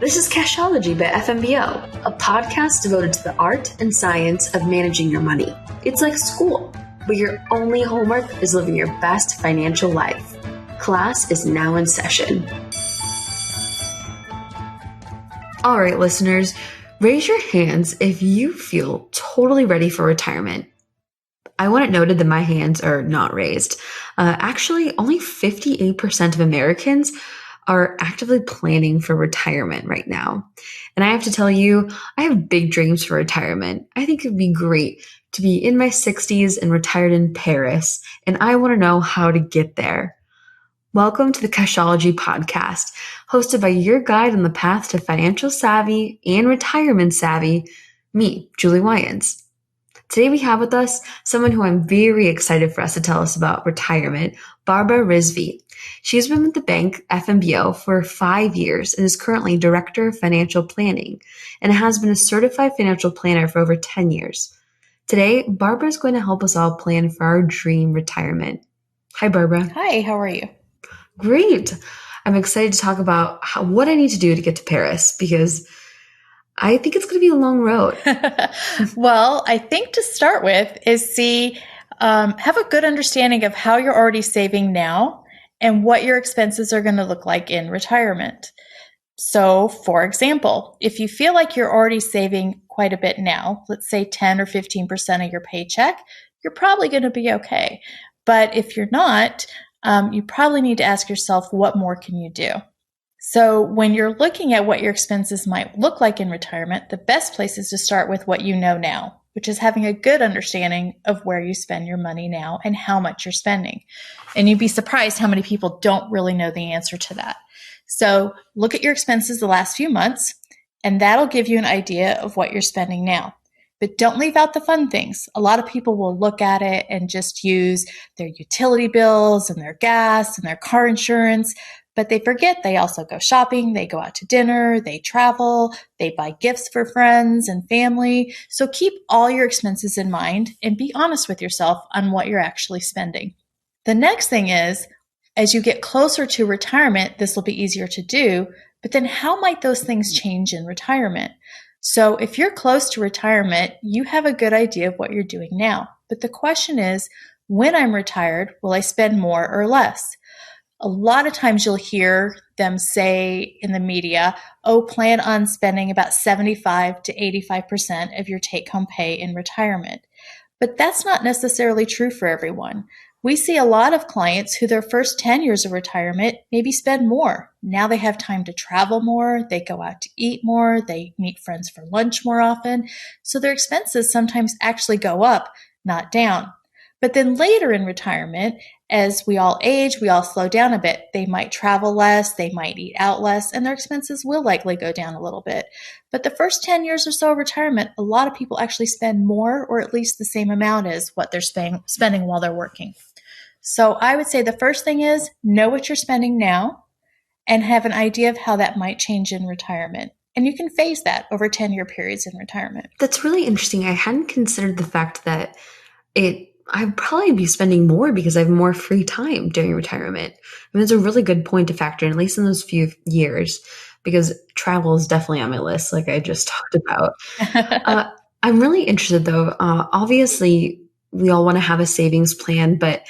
This is Cashology by FMBO, a podcast devoted to the art and science of managing your money. It's like school, but your only homework is living your best financial life. Class is now in session. All right, listeners, raise your hands if you feel totally ready for retirement. I want it noted that my hands are not raised. Actually, only 58% of Americans are actively planning for retirement right now. And I have to tell you, I have big dreams for retirement. I think it would be great to be in my 60s and retired in Paris, and I want to know how to get there. Welcome to the Cashology podcast, hosted by your guide on the path to financial savvy and retirement savvy, me, Juli. Today we have with us someone who I'm very excited for us to tell us about retirement, Barbara Rizvi. She's been with the bank FMBO for 5 years and is currently Director of Financial Planning and has been a certified financial planner for over 10 years. Today, Barbara is going to help us all plan for our dream retirement. Hi, Barbara. Hi, how are you? Great. I'm excited to talk about what I need to do to get to Paris because I think it's going to be a long road. Well, I think to start with is have a good understanding of how you're already saving now and what your expenses are going to look like in retirement. So, for example, if you feel like you're already saving quite a bit now, let's say 10 or 15% of your paycheck, you're probably going to be okay. But if you're not, you probably need to ask yourself, what more can you do? So when you're looking at what your expenses might look like in retirement, the best place is to start with what you know now, which is having a good understanding of where you spend your money now and how much you're spending. And you'd be surprised how many people don't really know the answer to that. So look at your expenses the last few months, and that'll give you an idea of what you're spending now. But don't leave out the fun things. A lot of people will look at it and just use their utility bills and their gas and their car insurance, but they forget they also go shopping, they go out to dinner, they travel, they buy gifts for friends and family. So keep all your expenses in mind and be honest with yourself on what you're actually spending. The next thing is, as you get closer to retirement, this will be easier to do, but then how might those things change in retirement? So if you're close to retirement, you have a good idea of what you're doing now. But the question is, when I'm retired, will I spend more or less? A lot of times you'll hear them say in the media, plan on spending about 75 to 85% of your take-home pay in retirement. But that's not necessarily true for everyone. We see a lot of clients who their first 10 years of retirement maybe spend more. Now they have time to travel more, they go out to eat more, they meet friends for lunch more often. So their expenses sometimes actually go up, not down. But then later in retirement, as we all age, we all slow down a bit. They might travel less, they might eat out less, and their expenses will likely go down a little bit. But the first 10 years or so of retirement, a lot of people actually spend more or at least the same amount as what they're spending while they're working. So I would say the first thing is know what you're spending now and have an idea of how that might change in retirement. And you can phase that over 10-year periods in retirement. That's really interesting. I hadn't considered the fact that I'd probably be spending more because I have more free time during retirement. I mean, it's a really good point to factor in, at least in those few years, because travel is definitely on my list, like I just talked about. I'm really interested, though. Obviously, we all want to have a savings plan, but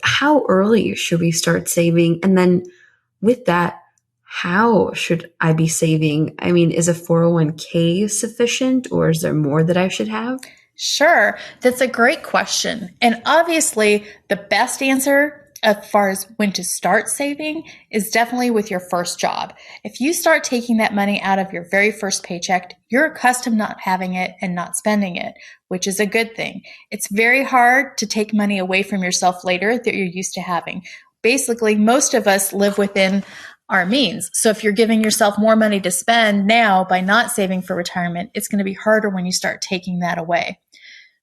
how early should we start saving? And then with that, how should I be saving? I mean, is a 401k sufficient, or is there more that I should have? Sure. That's a great question. And obviously, the best answer as far as when to start saving is definitely with your first job. If you start taking that money out of your very first paycheck, you're accustomed not having it and not spending it, which is a good thing. It's very hard to take money away from yourself later that you're used to having. Basically, most of us live within our means. So if you're giving yourself more money to spend now by not saving for retirement, it's going to be harder when you start taking that away.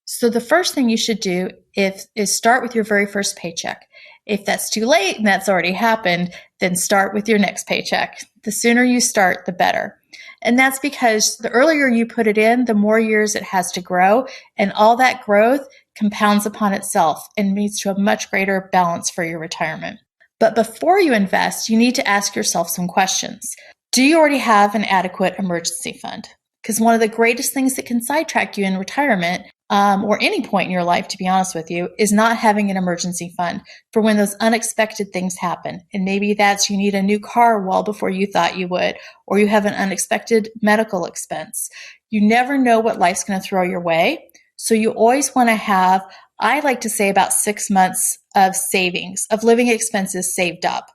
So the first thing you should do is start with your very first paycheck. If that's too late and that's already happened, then start with your next paycheck. The sooner you start, the better. And that's because the earlier you put it in, the more years it has to grow, and all that growth compounds upon itself and leads to a much greater balance for your retirement. But before you invest, you need to ask yourself some questions. Do you already have an adequate emergency fund? Because one of the greatest things that can sidetrack you in retirement, or any point in your life, to be honest with you, is not having an emergency fund for when those unexpected things happen. And maybe that's you need a new car well before you thought you would, or you have an unexpected medical expense. You never know what life's going to throw your way. So you always want to have, I like to say, about 6 months of savings, of living expenses saved up.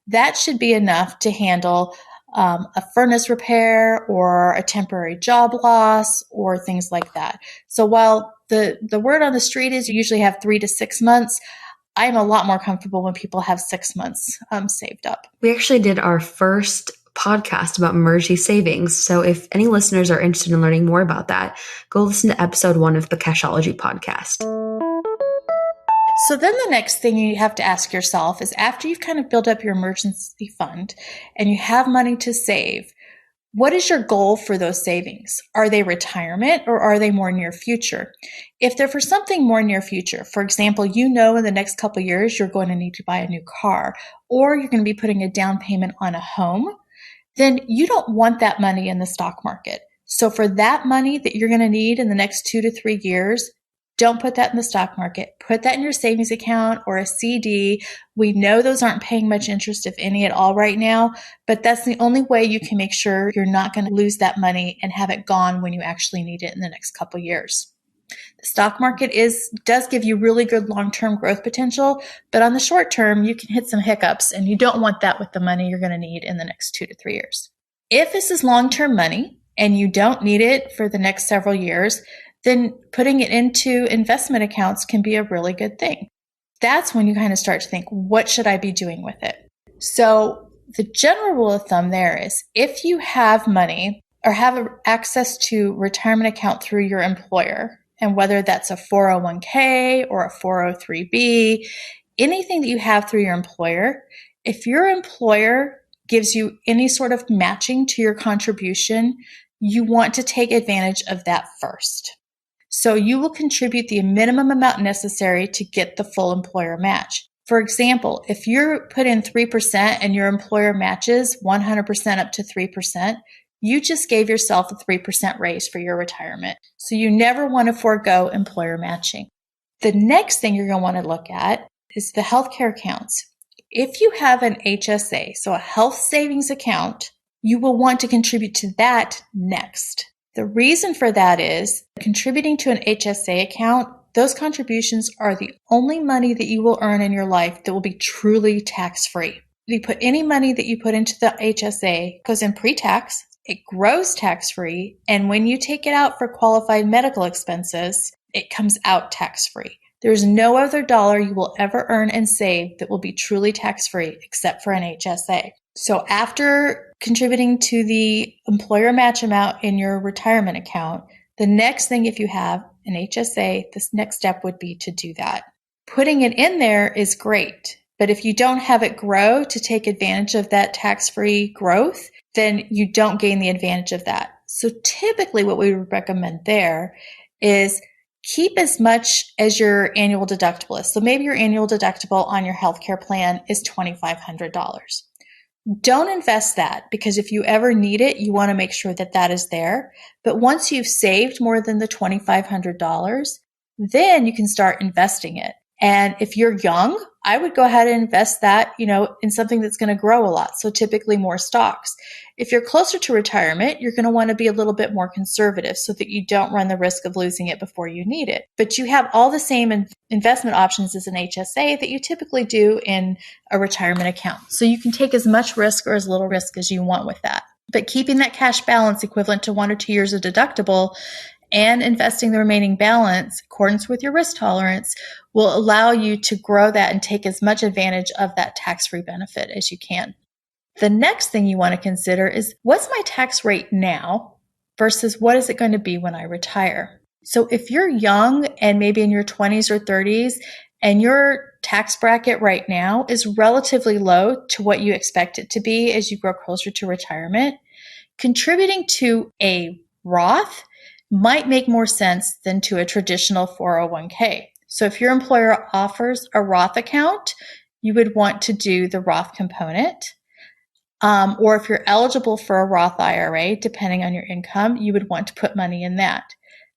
That should be enough to handle a furnace repair or a temporary job loss or things like that. So while the word on the street is you usually have 3 to 6 months, I'm a lot more comfortable when people have 6 months saved up. We actually did our first podcast about emergency savings. So if any listeners are interested in learning more about that, go listen to episode 1 of the Cashology podcast. So then the next thing you have to ask yourself is, after you've kind of built up your emergency fund and you have money to save, what is your goal for those savings? Are they retirement or are they more near future? If they're for something more near future, for example, you know in the next couple of years you're going to need to buy a new car, or you're going to be putting a down payment on a home, then you don't want that money in the stock market. So for that money that you're going to need in the next 2 to 3 years, don't put that in the stock market. Put that in your savings account or a CD. We know those aren't paying much interest, if any at all right now, but that's the only way you can make sure you're not going to lose that money and have it gone when you actually need it in the next couple of years. The stock market does give you really good long-term growth potential, but on the short term, you can hit some hiccups, and you don't want that with the money you're going to need in the next 2 to 3 years. If this is long-term money and you don't need it for the next several years, then putting it into investment accounts can be a really good thing. That's when you kind of start to think, what should I be doing with it? So the general rule of thumb there is, if you have money or have access to retirement account through your employer, and whether that's a 401k or a 403b, anything that you have through your employer, if your employer gives you any sort of matching to your contribution, you want to take advantage of that first. So you will contribute the minimum amount necessary to get the full employer match. For example, if you're put in 3% and your employer matches 100% up to 3%, you just gave yourself a 3% raise for your retirement. So you never want to forego employer matching. The next thing you're going to want to look at is the healthcare accounts. If you have an HSA, so a health savings account, you will want to contribute to that next. The reason for that is, contributing to an HSA account, those contributions are the only money that you will earn in your life that will be truly tax-free. You put any money that you put into the HSA goes in pre-tax, it grows tax-free, and when you take it out for qualified medical expenses, it comes out tax-free. There's no other dollar you will ever earn and save that will be truly tax-free except for an HSA. So after contributing to the employer match amount in your retirement account, the next thing, if you have an HSA, this next step would be to do that. Putting it in there is great, but if you don't have it grow to take advantage of that tax-free growth, then you don't gain the advantage of that. So typically what we would recommend there is keep as much as your annual deductible is. So maybe your annual deductible on your healthcare plan is $2,500. Don't invest that, because if you ever need it, you want to make sure that that is there. But once you've saved more than the $2,500, then you can start investing it. And if you're young, I would go ahead and invest that, in something that's going to grow a lot. So typically more stocks. If you're closer to retirement, you're going to want to be a little bit more conservative so that you don't run the risk of losing it before you need it. But you have all the same investment options as an HSA that you typically do in a retirement account. So you can take as much risk or as little risk as you want with that. But keeping that cash balance equivalent to 1 or 2 years of deductible and investing the remaining balance in accordance with your risk tolerance will allow you to grow that and take as much advantage of that tax-free benefit as you can. The next thing you want to consider is, what's my tax rate now versus what is it going to be when I retire? So if you're young and maybe in your 20s or 30s and your tax bracket right now is relatively low to what you expect it to be as you grow closer to retirement, contributing to a Roth might make more sense than to a traditional 401k. So if your employer offers a Roth account, you would want to do the Roth component. Or if you're eligible for a Roth IRA, depending on your income, you would want to put money in that.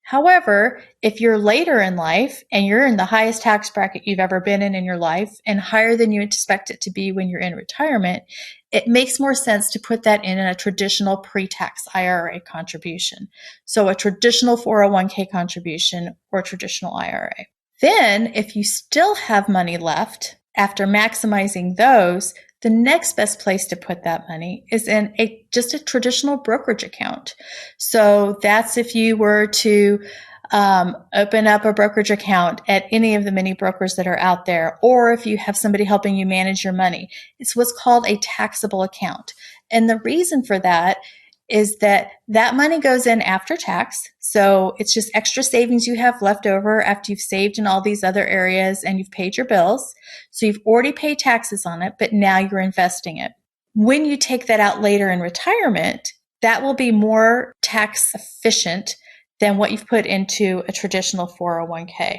However, if you're later in life and you're in the highest tax bracket you've ever been in your life and higher than you expect it to be when you're in retirement, it makes more sense to put that in a traditional pre-tax IRA contribution. So a traditional 401k contribution or traditional IRA. Then, if you still have money left after maximizing those, the next best place to put that money is in just a traditional brokerage account. So that's if you were to open up a brokerage account at any of the many brokers that are out there, or if you have somebody helping you manage your money. It's what's called a taxable account. And the reason for that is that money goes in after tax. So it's just extra savings you have left over after you've saved in all these other areas and you've paid your bills. So you've already paid taxes on it, but now you're investing it. When you take that out later in retirement, that will be more tax efficient than what you've put into a traditional 401k.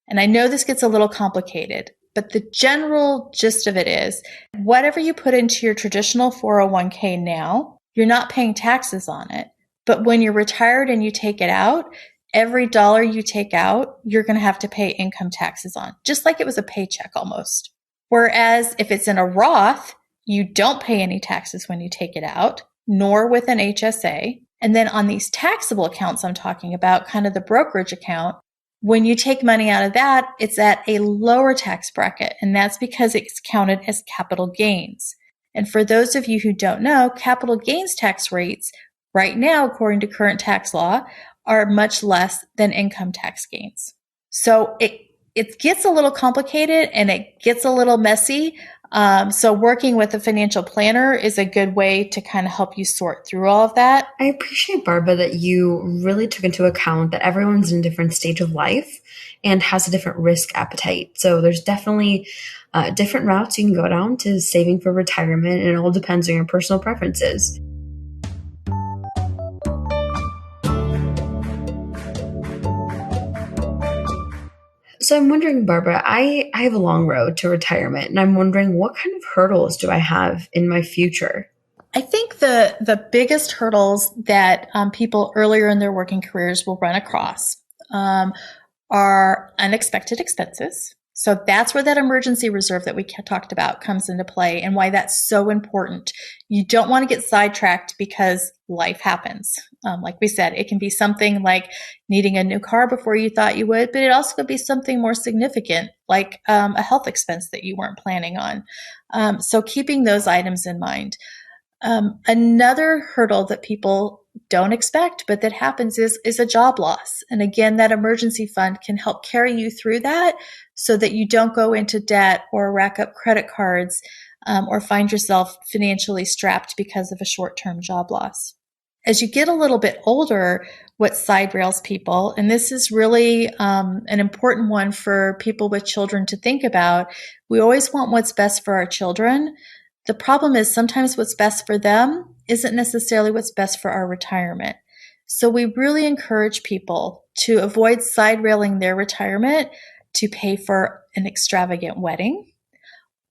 And I know this gets a little complicated, but the general gist of it is whatever you put into your traditional 401k now, you're not paying taxes on it. But when you're retired and you take it out, every dollar you take out, you're going to have to pay income taxes on, just like it was a paycheck almost. Whereas if it's in a Roth, you don't pay any taxes when you take it out, nor with an HSA. And then on these taxable accounts I'm talking about, kind of the brokerage account, when you take money out of that, it's at a lower tax bracket. And that's because it's counted as capital gains. And for those of you who don't know, capital gains tax rates right now, according to current tax law, are much less than income tax gains. So it gets a little complicated and it gets a little messy. So working with a financial planner is a good way to kind of help you sort through all of that. I appreciate, Barbara, that you really took into account that everyone's in a different stage of life and has a different risk appetite. So there's definitely different routes you can go down to saving for retirement, and it all depends on your personal preferences. So I'm wondering, Barbara, I have a long road to retirement, and I'm wondering what kind of hurdles do I have in my future? I think the biggest hurdles that people earlier in their working careers will run across are unexpected expenses. So that's where that emergency reserve that we talked about comes into play and why that's so important. You don't want to get sidetracked because life happens. Like we said, it can be something like needing a new car before you thought you would, but it also could be something more significant like a health expense that you weren't planning on. So keeping those items in mind. Another hurdle that people don't expect, but that happens is a job loss. And again, that emergency fund can help carry you through that so that you don't go into debt or rack up credit cards or find yourself financially strapped because of a short-term job loss. As you get a little bit older, what side rails people, and this is really an important one for people with children to think about, we always want what's best for our children. The problem is sometimes what's best for them isn't necessarily what's best for our retirement. So we really encourage people to avoid side railing their retirement to pay for an extravagant wedding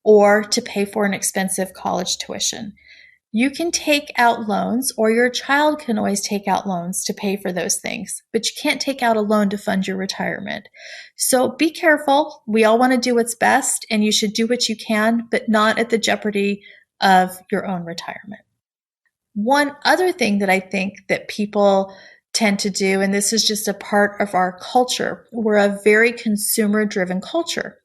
or to pay for an expensive college tuition. You can take out loans, or your child can always take out loans to pay for those things, but you can't take out a loan to fund your retirement. So be careful. We all want to do what's best, and you should do what you can, but not at the jeopardy of your own retirement. One other thing that I think that people tend to do, and this is just a part of our culture, we're a very consumer-driven culture.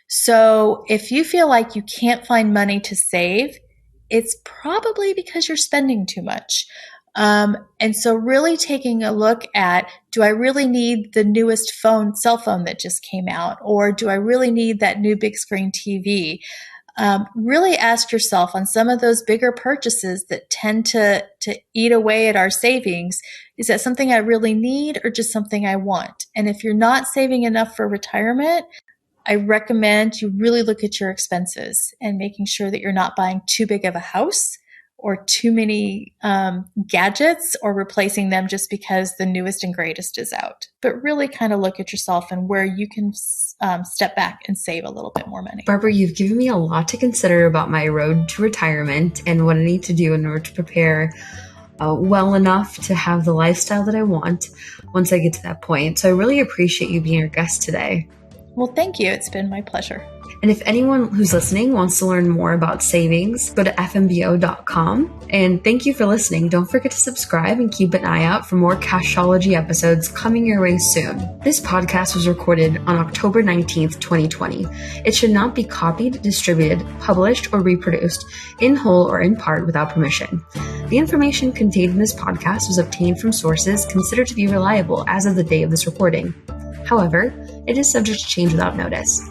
So if you feel like you can't find money to save, it's probably because you're spending too much. And so really taking a look at, do I really need the newest cell phone that just came out? Or do I really need that new big screen TV? Really ask yourself on some of those bigger purchases that tend to eat away at our savings, is that something I really need or just something I want? And if you're not saving enough for retirement, I recommend you really look at your expenses and making sure that you're not buying too big of a house or too many gadgets or replacing them just because the newest and greatest is out. But really kind of look at yourself and where you can step back and save a little bit more money. Barbara, you've given me a lot to consider about my road to retirement and what I need to do in order to prepare well enough to have the lifestyle that I want once I get to that point. So I really appreciate you being our guest today. Well, thank you. It's been my pleasure. And if anyone who's listening wants to learn more about savings, go to fmbo.com. And thank you for listening. Don't forget to subscribe and keep an eye out for more Cashology episodes coming your way soon. This podcast was recorded on October 19th, 2020. It should not be copied, distributed, published, or reproduced in whole or in part without permission. The information contained in this podcast was obtained from sources considered to be reliable as of the day of this recording. However, it is subject to change without notice.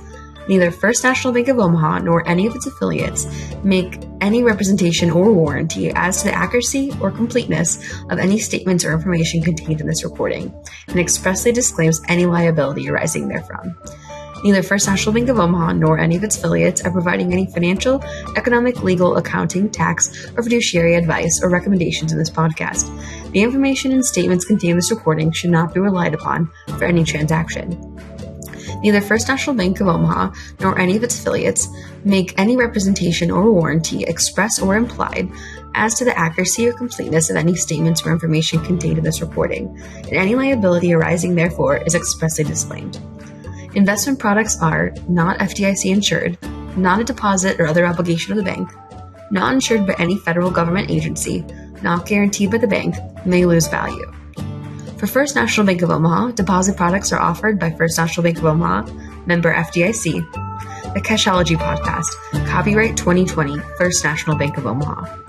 Neither First National Bank of Omaha nor any of its affiliates make any representation or warranty as to the accuracy or completeness of any statements or information contained in this recording, and expressly disclaims any liability arising therefrom. Neither First National Bank of Omaha nor any of its affiliates are providing any financial, economic, legal, accounting, tax, or fiduciary advice or recommendations in this podcast. The information and statements contained in this recording should not be relied upon for any transaction. Neither First National Bank of Omaha nor any of its affiliates make any representation or warranty, express or implied, as to the accuracy or completeness of any statements or information contained in this recording, and any liability arising therefore is expressly disclaimed. Investment products are not FDIC insured, not a deposit or other obligation of the bank, not insured by any federal government agency, not guaranteed by the bank, may lose value. For First National Bank of Omaha, deposit products are offered by First National Bank of Omaha, member FDIC. The Cashology Podcast, copyright 2020, First National Bank of Omaha.